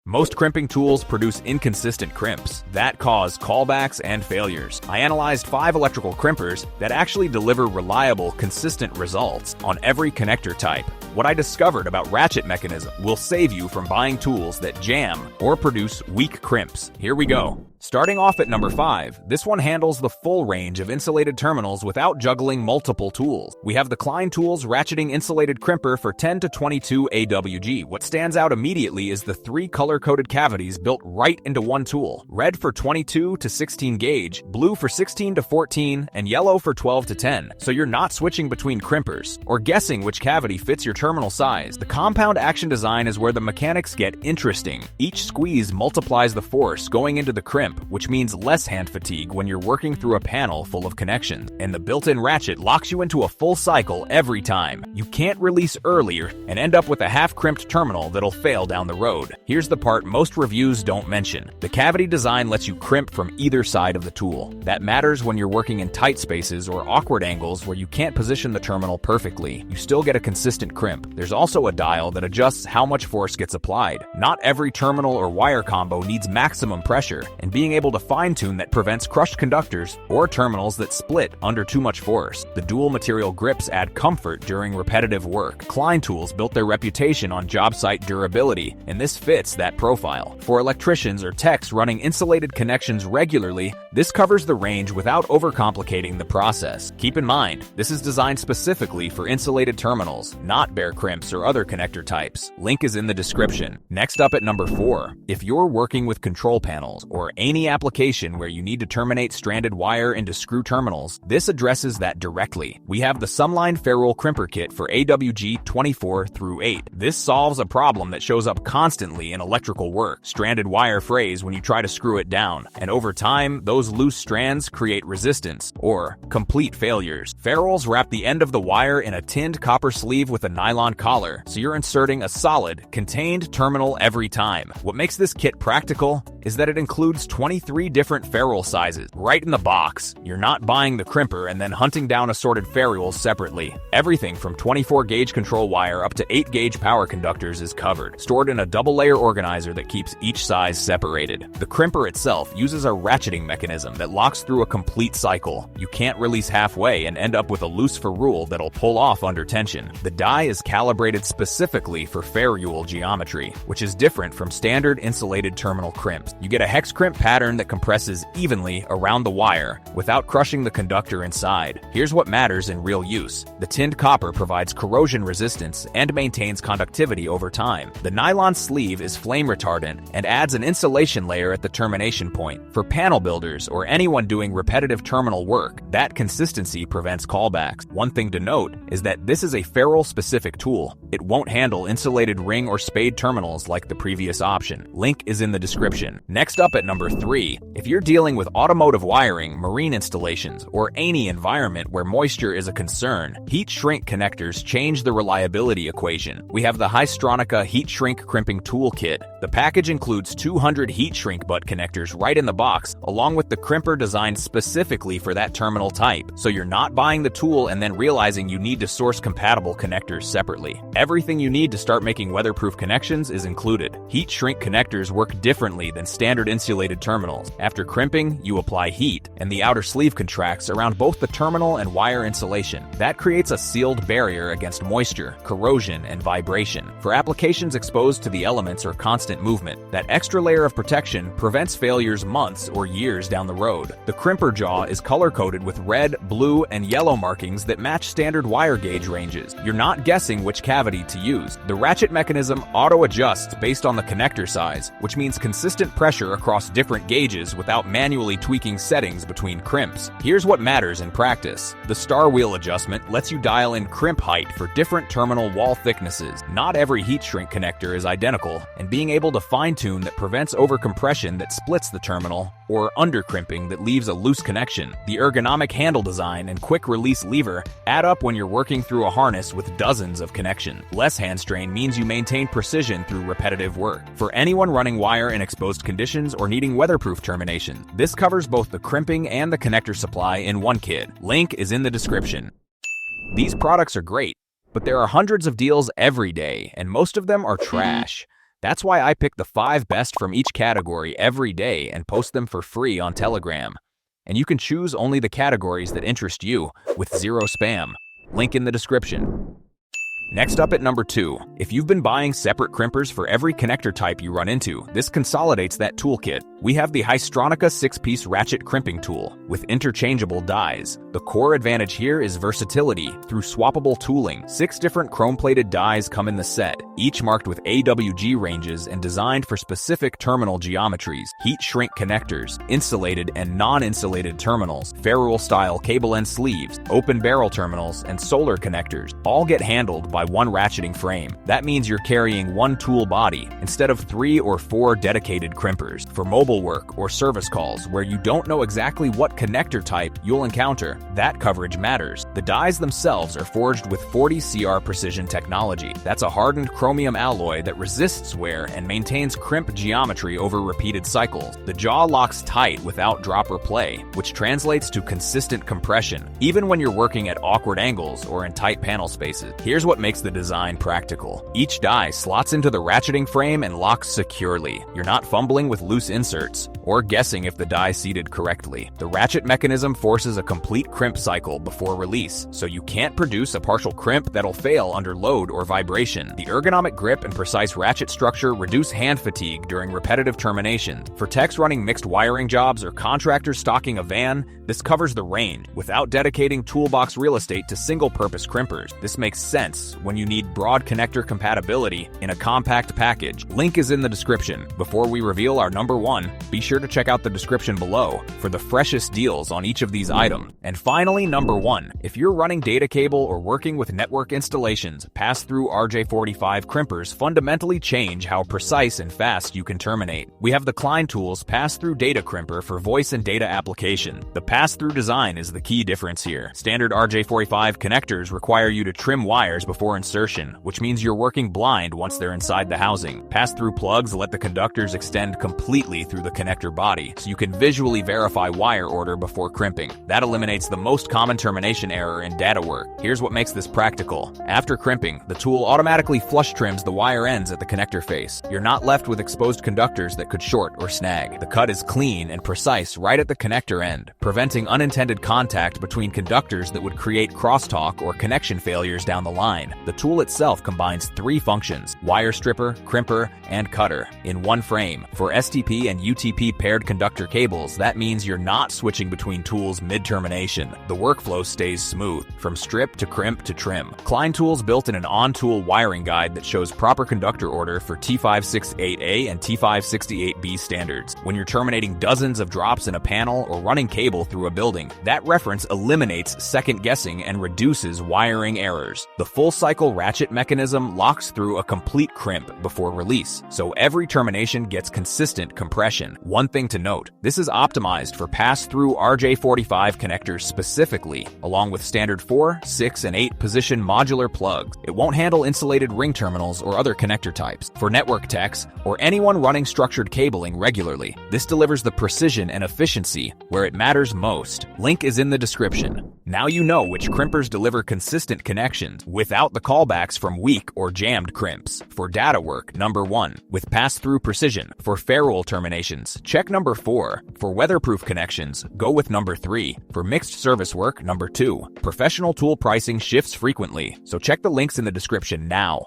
Most crimping tools produce inconsistent crimps that cause callbacks and failures. I analyzed 5 electrical crimpers that actually deliver reliable, consistent results on every connector type. What I discovered about ratchet mechanism will save you from buying tools that jam or produce weak crimps. Here we go. Starting off at number 5, this one handles the full range of insulated terminals without juggling multiple tools. We have the Klein Tools Ratcheting Insulated Crimper for 10 to 22 AWG. What stands out immediately is the 3 color-coded cavities built right into one tool. Red for 22 to 16 gauge, blue for 16 to 14, and yellow for 12 to 10. So you're not switching between crimpers or guessing which cavity fits your terminal size. The compound action design is where the mechanics get interesting. Each squeeze multiplies the force going into the crimp, which means less hand fatigue when you're working through a panel full of connections. And the built-in ratchet locks you into a full cycle every time. You can't release earlier and end up with a half-crimped terminal that'll fail down the road. Here's the part most reviews don't mention. The cavity design lets you crimp from either side of the tool. That matters when you're working in tight spaces or awkward angles where you can't position the terminal perfectly. You still get a consistent crimp. There's also a dial that adjusts how much force gets applied. Not every terminal or wire combo needs maximum pressure, and being able to fine-tune that prevents crushed conductors or terminals that split under too much force. The dual material grips add comfort during repetitive work. Klein Tools built their reputation on job site durability, and this fits that profile. For electricians or techs running insulated connections regularly, this covers the range without overcomplicating the process. Keep in mind, this is designed specifically for insulated terminals, not bare crimps or other connector types. Link is in the description. Next up at number 4, if you're working with control panels or any application where you need to terminate stranded wire into screw terminals, this addresses that directly. We have the SOMELINE Ferrule Crimper Kit for AWG 24 through 8. This solves a problem that shows up constantly in electrical work. Stranded wire frays when you try to screw it down, and over time, those loose strands create resistance or complete failures. Ferrules wrap the end of the wire in a tinned copper sleeve with a nylon collar, so you're inserting a solid, contained terminal every time. What makes this kit practical is that it includes 23 different ferrule sizes right in the box. You're not buying the crimper and then hunting down assorted ferrules separately. Everything from 24 gauge control wire up to 8 gauge power conductors is covered, stored in a double layer organizer that keeps each size separated. The crimper itself uses a ratcheting mechanism that locks through a complete cycle. You can't release halfway and end up with a loose ferrule that'll pull off under tension. The die is calibrated specifically for ferrule geometry, which is different from standard insulated terminal crimps. You get a hex crimp pattern that compresses evenly around the wire without crushing the conductor inside. Here's what matters in real use. The tinned copper provides corrosion resistance and maintains conductivity over time. The nylon sleeve is flame retardant and adds an insulation layer at the termination point. For panel builders or anyone doing repetitive terminal work, that consistency prevents callbacks. One thing to note is that this is a ferrule-specific tool. It won't handle insulated ring or spade terminals like the previous option. Link is in the description. Next up at number 3, if you're dealing with automotive wiring, marine installations, or any environment where moisture is a concern, heat shrink connectors change the reliability equation. We have the haisstronica Heat Shrink Crimping Tool Kit. The package includes 200 heat shrink butt connectors right in the box, along with the crimper designed specifically for that terminal type, so you're not buying the tool and then realizing you need to source compatible connectors separately. Everything you need to start making weatherproof connections is included. Heat shrink connectors work differently than standard insulated terminals. After crimping, you apply heat, and the outer sleeve contracts around both the terminal and wire insulation. That creates a sealed barrier against moisture, corrosion, and vibration. For applications exposed to the elements or constant movement, that extra layer of protection prevents failures months or years down the road. The crimper jaw is color-coded with red, blue, and yellow markings that match standard wire gauge ranges. You're not guessing which cavity to use. The ratchet mechanism auto-adjusts based on the connector size, which means consistent pressure across different gauges without manually tweaking settings between crimps. Here's what matters in practice. The star wheel adjustment lets you dial in crimp height for different terminal wall thicknesses. Not every heat shrink connector is identical, and being able to fine-tune that prevents overcompression that splits the terminal, or under-crimping that leaves a loose connection. The ergonomic handle design and quick release lever add up when you're working through a harness with dozens of connections. Less hand strain means you maintain precision through repetitive work. For anyone running wire in exposed conditions or needing weatherproof termination, this covers both the crimping and the connector supply in one kit. Link is in the description. These products are great, but there are hundreds of deals every day, and most of them are trash. That's why I pick the 5 best from each category every day and post them for free on Telegram. And you can choose only the categories that interest you, with zero spam. Link in the description. Next up at number 2, if you've been buying separate crimpers for every connector type you run into, this consolidates that toolkit. We have the haisstronica 6-piece Ratchet Crimping Tool with interchangeable dies. The core advantage here is versatility through swappable tooling. 6 different chrome-plated dies come in the set, each marked with AWG ranges and designed for specific terminal geometries, heat shrink connectors, insulated and non-insulated terminals, ferrule-style cable end sleeves, open barrel terminals, and solar connectors. All get handled by one ratcheting frame. That means you're carrying one tool body instead of 3 or 4 dedicated crimpers. For mobile work or service calls where you don't know exactly what connector type you'll encounter, that coverage matters. The dies themselves are forged with 40 CR precision technology. That's a hardened chromium alloy that resists wear and maintains crimp geometry over repeated cycles. The jaw locks tight without drop or play, which translates to consistent compression, even when you're working at awkward angles or in tight panel spaces. Here's what makes the design practical. Each die slots into the ratcheting frame and locks securely. You're not fumbling with loose inserts or guessing if the die seated correctly. The ratchet mechanism forces a complete crimp cycle before release, so you can't produce a partial crimp that'll fail under load or vibration. The ergonomic grip and precise ratchet structure reduce hand fatigue during repetitive terminations. For techs running mixed wiring jobs or contractors stocking a van, this covers the range without dedicating toolbox real estate to single-purpose crimpers. This makes sense when you need broad connector compatibility in a compact package. Link is in the description. Before we reveal our number 1, be sure to check out the description below for the freshest deals on each of these items. And finally, number 1, if you're running data cable or working with network installations, Pass-Thru RJ45 crimpers fundamentally change how precise and fast you can terminate. We have the Klein Tools Pass-Thru Data Crimper for voice and data application. The Pass-Thru design is the key difference here. Standard RJ45 connectors require you to trim wires before insertion, which means you're working blind once they're inside the housing. Pass-Thru plugs let the conductors extend completely through the connector body, so you can visually verify wire order before crimping. That eliminates the most common termination error in data work. Here's what makes this practical. After crimping, the tool automatically flush trims the wire ends at the connector face. You're not left with exposed conductors that could short or snag. The cut is clean and precise right at the connector end, preventing unintended contact between conductors that would create crosstalk or connection failures down the line. The tool itself combines 3 functions: wire stripper, crimper, and cutter in one frame. For STP and UTP paired conductor cables, that means you're not switching between tools mid-termination. The workflow stays smooth, from strip to crimp to trim. Klein Tools built in an on-tool wiring guide that shows proper conductor order for T568A and T568B standards. When you're terminating dozens of drops in a panel or running cable through a building, that reference eliminates second-guessing and reduces wiring errors. The full-cycle ratchet mechanism locks through a complete crimp before release, so every termination gets consistent compression. One thing to note, this is optimized for Pass-Thru RJ45 connectors specifically, along with standard 4, 6, and 8 position modular plugs. It won't handle insulated ring terminals or other connector types. For network techs, or anyone running structured cabling regularly, this delivers the precision and efficiency where it matters most. Link is in the description. Now you know which crimpers deliver consistent connections without the callbacks from weak or jammed crimps. For data work, number 1, with Pass-Thru precision. For ferrule terminations, check number 4. For weatherproof connections, go with number 3. For mixed service work, number 2. Professional tool pricing shifts frequently, so check the links in the description now.